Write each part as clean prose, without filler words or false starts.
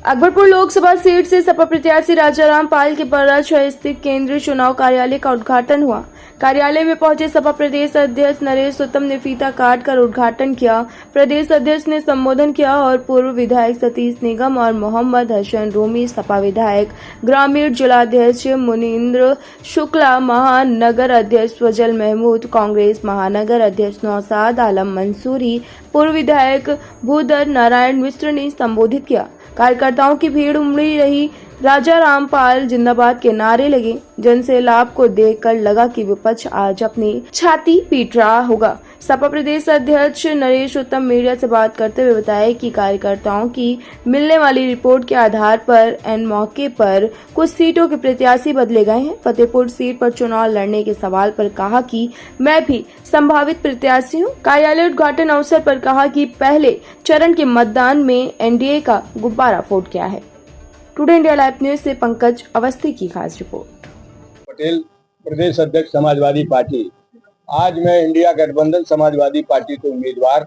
Akbarpur Lok Sabha seat से सपा प्रत्याशी राजाराम पाल के बराज स्थित केंद्रीय चुनाव कार्यालय का उद्घाटन हुआ। कार्यालय में पहुंचे सपा प्रदेश अध्यक्ष नरेश उत्तम ने फीता काट कर उद्घाटन किया। प्रदेश अध्यक्ष ने संबोधन किया और पूर्व विधायक सतीश निगम और मोहम्मद हसन रूमी, सपा विधायक ग्रामीण जिलाध्यक्ष मुनींद्र शुक्ला, महानगर अध्यक्ष फजल महमूद, कांग्रेस महानगर अध्यक्ष नौशाद आलम मंसूरी, पूर्व विधायक भूधर नारायण मिश्र ने संबोधित किया। कार्यकर्ताओं की भीड़ उमड़ी रही। राजाराम पाल जिंदाबाद के नारे लगे। जनसैलाब को देखकर लगा कि विपक्ष आज अपनी छाती पीट रहा होगा। सपा प्रदेश अध्यक्ष नरेश उत्तम मीडिया से बात करते हुए बताया कि कार्यकर्ताओं की मिलने वाली रिपोर्ट के आधार पर एन मौके पर कुछ सीटों के प्रत्याशी बदले गए हैं। फतेहपुर सीट पर चुनाव लड़ने के सवाल पर कहा कि मैं भी संभावित प्रत्याशी हूं। कार्यालय उद्घाटन अवसर पर कहा कि पहले चरण के मतदान में एनडीए का गुब्बारा फूट गया है। टुडे इंडिया लाइव न्यूज से पंकज अवस्थी की खास रिपोर्ट। पटेल, प्रदेश अध्यक्ष समाजवादी पार्टी। आज मैं इंडिया गठबंधन समाजवादी पार्टी के उम्मीदवार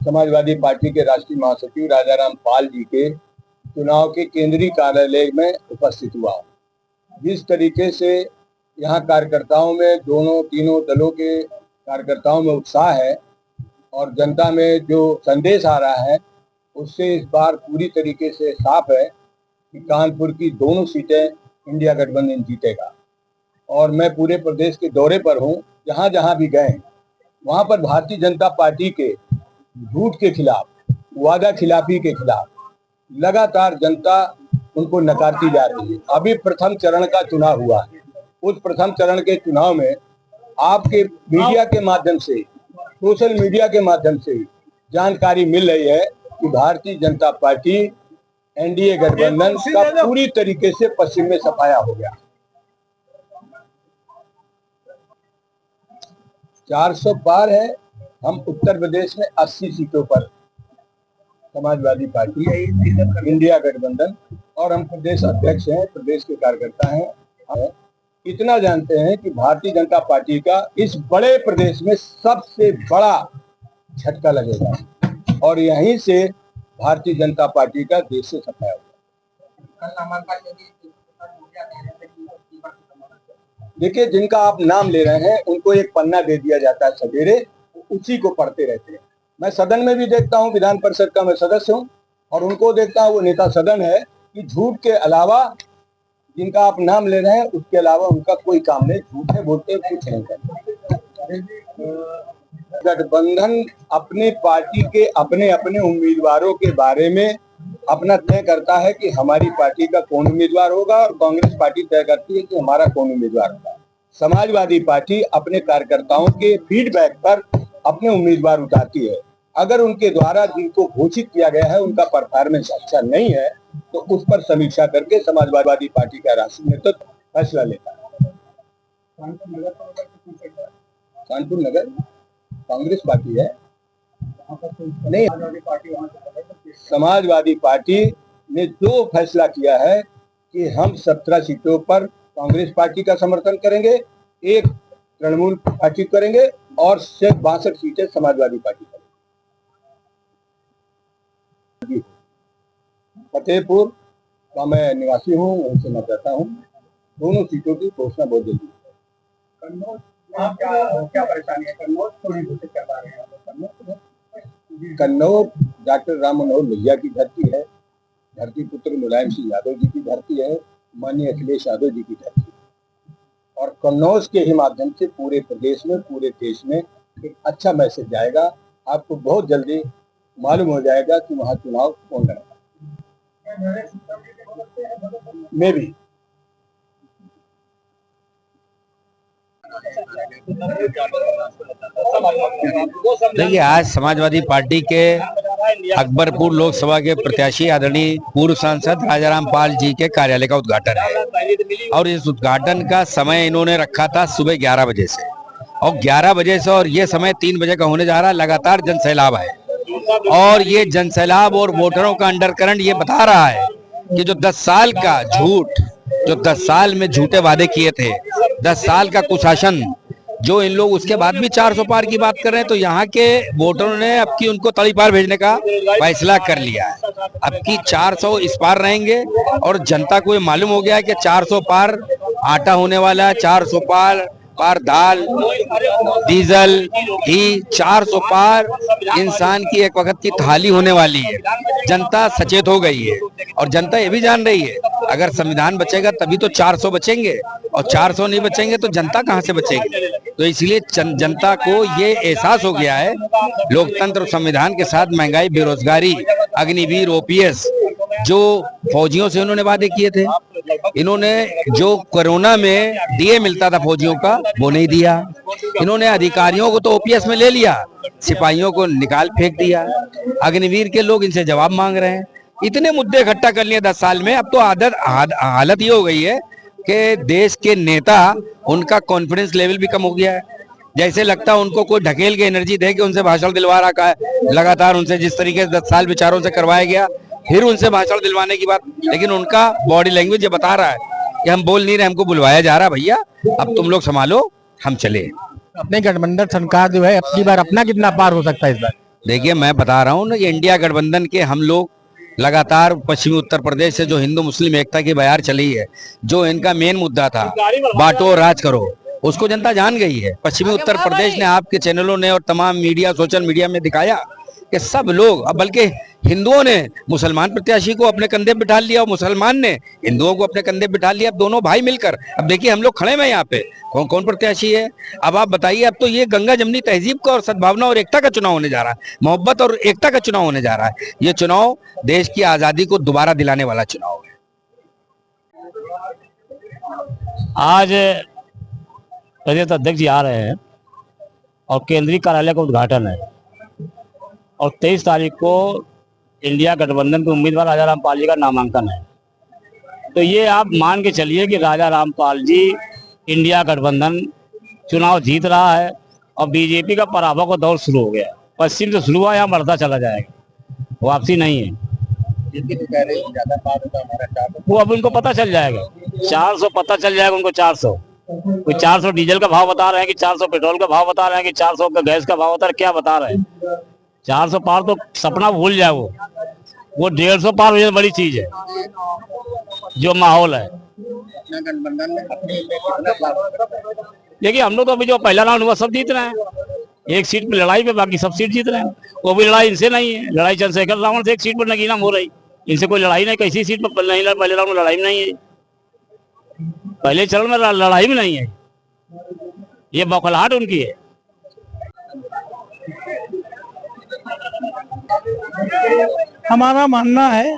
समाजवादी पार्टी के राष्ट्रीय महासचिव राजाराम पाल जी के चुनाव के केंद्रीय कार्यालय में उपस्थित हुआ। जिस तरीके से यहाँ कार्यकर्ताओं में तीनों दलों के कार्यकर्ताओं में उत्साह है और जनता में जो संदेश आ रहा है उससे इस बार पूरी तरीके से साफ है कि कानपुर की दोनों सीटें इंडिया गठबंधन जीतेगा। और मैं पूरे प्रदेश के दौरे पर हूँ, जहाँ जहाँ भी गए वहाँ पर भारतीय जनता पार्टी के झूठ के खिलाफ, वादा खिलाफी के खिलाफ लगातार जनता उनको नकारती जा रही है। अभी प्रथम चरण का चुनाव हुआ है। उस प्रथम चरण के चुनाव में आपके मीडिया के माध्यम से, सोशल मीडिया के माध्यम से जानकारी मिल रही है कि भारतीय जनता पार्टी एनडीए गठबंधन का पूरी तरीके से पश्चिम में सफाया हो गया। 400 पार है। हम उत्तर प्रदेश में 80 सीटों पर समाजवादी पार्टी इंडिया गठबंधन, और हम प्रदेश अध्यक्ष हैं, प्रदेश के कार्यकर्ता हैं। हम इतना जानते हैं कि भारतीय जनता पार्टी का इस बड़े प्रदेश में सबसे बड़ा झटका लगेगा और यहीं से भारतीय जनता पार्टी का देश से सफाया होगा। देखिए, जिनका आप नाम ले रहे हैं उनको एक पन्ना दे दिया जाता है सवेरे, उसी को पढ़ते रहते हैं। मैं सदन में भी देखता हूँ, विधान परिषद का मैं सदस्य हूँ और उनको देखता हूँ, वो नेता सदन है कि झूठ के अलावा जिनका आप नाम ले रहे हैं उसके अलावा उनका कोई काम नहीं। झूठे बोलते कुछ नहीं करते। गठबंधन अपनी पार्टी के अपने अपने उम्मीदवारों के बारे में अपना तय करता है कि हमारी पार्टी का कौन उम्मीदवार होगा और कांग्रेस पार्टी तय करती है कि हमारा कौन उम्मीदवार होगा। समाजवादी पार्टी अपने कार्यकर्ताओं के फीडबैक पर अपने उम्मीदवार उतारती है। अगर उनके द्वारा जिनको घोषित किया गया है उनका परफॉर्मेंस अच्छा नहीं है तो उस पर समीक्षा करके समाजवादी पार्टी का राष्ट्रीय नेतृत्व फैसला लेता है। कानपुर नगर कांग्रेस पार्टी है नहीं, समाजवादी पार्टी ने जो फैसला किया है कि हम 17 सीटों पर कांग्रेस पार्टी का समर्थन करेंगे, 1 तृणमूल पार्टी करेंगे और सिर्फ 62 सीटें समाजवादी पार्टी करेंगे। फतेहपुर का मैं निवासी हूँ, वहीं से मैं रहता हूँ। दोनों सीटों की घोषणा बहुत जल्दी है। क्या परेशानी है? कन्नौज थोड़ी घोषित कर पा रहे हैं। कन्नौज डॉक्टर राम मनोहर लोहिया की धरती है, धरती पुत्र मुलायम सिंह यादव जी की धरती है, माननीय अखिलेश यादव जी की धरती है। और कन्नौज के ही माध्यम से पूरे प्रदेश में, पूरे देश में एक अच्छा मैसेज जाएगा। आपको बहुत जल्दी मालूम हो जाएगा कि वहाँ चुनाव कौन लड़ेगा। मैं भी देखिए, आज समाजवादी पार्टी के अकबरपुर लोकसभा के प्रत्याशी आदरणीय पूर्व सांसद राजाराम पाल जी के कार्यालय का उद्घाटन है और इस उद्घाटन का समय इन्होंने रखा था सुबह 11 बजे से और 11 बजे से और ये समय 3 बजे का होने जा रहा है। लगातार जनसैलाब है और ये जनसैलाब और वोटरों का अंडरकरंट ये बता रहा है कि जो 10 साल का झूठ, जो 10 साल में झूठे वादे किए थे, 10 साल का कुशासन जो इन लोग उसके बाद भी 400 पार की बात कर रहे हैं, तो यहाँ के वोटरों ने अब की उनको तली पार भेजने का फैसला कर लिया है। अब की 400 इस पार रहेंगे और जनता को ये मालूम हो गया है कि 400 पार आटा होने वाला है, 400 पार दाल, डीजल, घी, 400 पार इंसान की एक वक्त की थाली होने वाली है। जनता सचेत हो गई है और जनता ये भी जान रही है अगर संविधान बचेगा तभी तो 400 बचेंगे, और 400 नहीं बचेंगे तो जनता कहां से बचेगी। तो इसलिए जनता को ये एहसास हो गया है लोकतंत्र और संविधान के साथ महंगाई, बेरोजगारी, अग्निवीर, ओपीएस, जो फौजियों से उन्होंने वादे किए थे, इन्होंने जो कोरोना में डीए मिलता था फौजियों का वो नहीं दिया, इन्होंने अधिकारियों को तो ओपीएस में ले लिया, सिपाहियों को निकाल फेंक दिया, अग्निवीर के लोग इनसे जवाब मांग रहे हैं। इतने मुद्दे इकट्ठा कर लिए 10 साल में। अब तो हालत ये हो गई है कि देश के नेता, उनका कॉन्फिडेंस लेवल भी कम हो गया है। जैसे लगता है उनको कोई ढकेल के एनर्जी दे के उनसे भाषण दिलवा रहा है लगातार, उनसे जिस तरीके से 10 साल विचारों से करवाया गया, फिर उनसे भाषण दिलवाने की बात। लेकिन उनका बॉडी लैंग्वेज ये बता रहा है कि हम बोल नहीं रहे, हमको बुलवाया जा रहा है, भैया अब तुम लोग संभालो, हम चले। अपने गठबंधन सरकार जो है अपनी बार अपना कितना पार हो सकता है इस बार? देखिए, मैं बता रहा हूँ ना, ये इंडिया गठबंधन के हम लोग लगातार पश्चिमी उत्तर प्रदेश से जो हिंदू मुस्लिम एकता की बयार चली है, जो इनका मेन मुद्दा था बांटो राज करो, उसको जनता जान गई है। पश्चिमी उत्तर प्रदेश ने, आपके चैनलों ने और तमाम मीडिया, सोशल मीडिया में दिखाया कि सब लोग, अब बल्कि हिंदुओं ने मुसलमान प्रत्याशी को अपने कंधे पे बिठा लिया और मुसलमान ने हिंदुओं को अपने कंधे पे बिठा लिया। अब दोनों भाई मिलकर, अब देखिए हम लोग खड़े हैं यहाँ पे, कौन कौन प्रत्याशी है। अब आप बताइए, अब तो ये गंगा जमनी तहजीब का और सद्भावना और एकता का चुनाव होने जा रहा है, मोहब्बत और एकता का चुनाव होने जा रहा है। ये चुनाव देश की आजादी को दोबारा दिलाने वाला चुनाव है। आज प्रदेश अध्यक्ष जी आ रहे हैं और केंद्रीय कार्यालय का उद्घाटन है, और 23 तारीख को इंडिया गठबंधन के उम्मीदवार राजा रामपाल जी का नामांकन है। तो ये आप मान के चलिए कि राजा रामपाल जी इंडिया गठबंधन चुनाव जीत रहा है और बीजेपी का पराभव का दौर शुरू हो गया। पश्चिम से शुरू हुआ, यहाँ बढ़ता चला जाएगा, वापसी नहीं है। वो अब उनको पता चल जाएगा, 400 पता चल जाएगा उनको। 400 कोई 400 डीजल का भाव बता रहे हैं कि 400 पेट्रोल का भाव बता रहे हैं कि 400 का गैस का भाव बता रहे हैं, क्या बता रहे हैं। 400 पार तो सपना भूल जाए, वो 150 पार हो जाए बड़ी चीज है। जो माहौल है, देखिए हम लोग तो अभी जो पहला राउंड हुआ सब जीत रहे हैं, एक सीट पे लड़ाई पे, बाकी सब सीट जीत रहे हैं। वो भी लड़ाई इनसे नहीं है, लड़ाई चंद्रशेखर रावण से एक सीट पर नगीना हो रही, इनसे कोई लड़ाई नहीं, किसी सीट पर नहीं, पहले राउंड में लड़ाई में नहीं है, पहले चरण में लड़ाई में नहीं है, ये बौखलाहट उनकी है। हमारा मानना है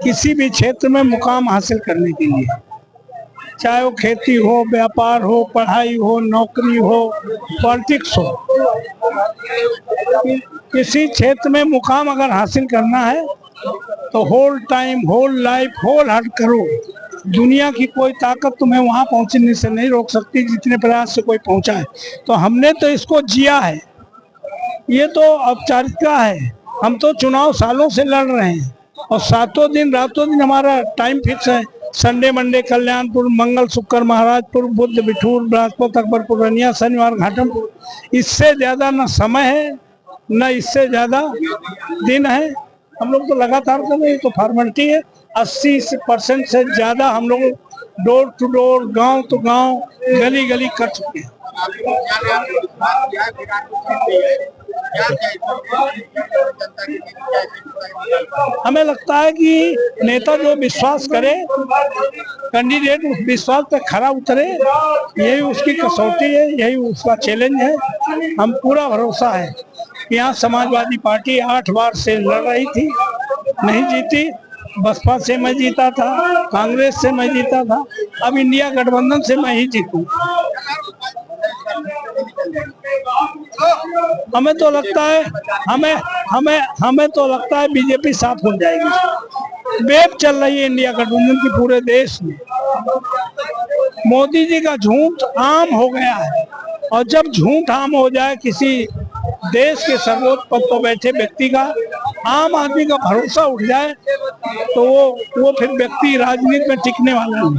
किसी भी क्षेत्र में मुकाम हासिल करने के लिए, चाहे वो खेती हो, व्यापार हो, पढ़ाई हो, नौकरी हो, पॉलिटिक्स हो, किसी क्षेत्र में मुकाम अगर हासिल करना है तो whole time, whole life, whole heart करो। दुनिया की कोई ताकत तुम्हें वहां पहुंचने से नहीं रोक सकती जितने प्रयास से कोई पहुंचा है। तो हमने तो इसको जिया है, ये तो औपचारिकता है। हम तो चुनाव सालों से लड़ रहे हैं और सातों दिन रातों दिन हमारा टाइम फिक्स है। संडे मंडे कल्याणपुर, मंगल शुक्र महाराजपुर, बुध बिठूर, बृहस्पति अकबरपुर, रनिया, शनिवार घाटमपुर। इससे ज्यादा न समय है न इससे ज्यादा दिन है। हम लोग तो लगातार कर रहे हैं, तो फॉर्मेलिटी है। 80% से ज्यादा हम लोग डोर टू डोर, गांव टू गांव, गली गली कर चुके हैं। हमें लगता है कि नेता जो विश्वास करे, कैंडिडेट उस विश्वास पे खरा उतरे, यही उसकी कसौटी है, यही उसका चैलेंज है। हम पूरा भरोसा है कि यहाँ समाजवादी पार्टी 8 बार से लड़ रही थी, नहीं जीती। बसपा से मैं जीता था, कांग्रेस से मैं जीता था, अब इंडिया गठबंधन से मैं ही जीतूं। हमें तो लगता है हमें तो लगता है बीजेपी साफ हो जाएगी। वेव चल रही है इंडिया गठबंधन की पूरे देश में। मोदी जी का झूठ आम हो गया है, और जब झूठ आम हो जाए किसी देश के सर्वोच्च पद पर बैठे व्यक्ति का, आम आदमी का भरोसा उठ जाए, तो वो फिर व्यक्ति राजनीति में टिकने वाला नहीं।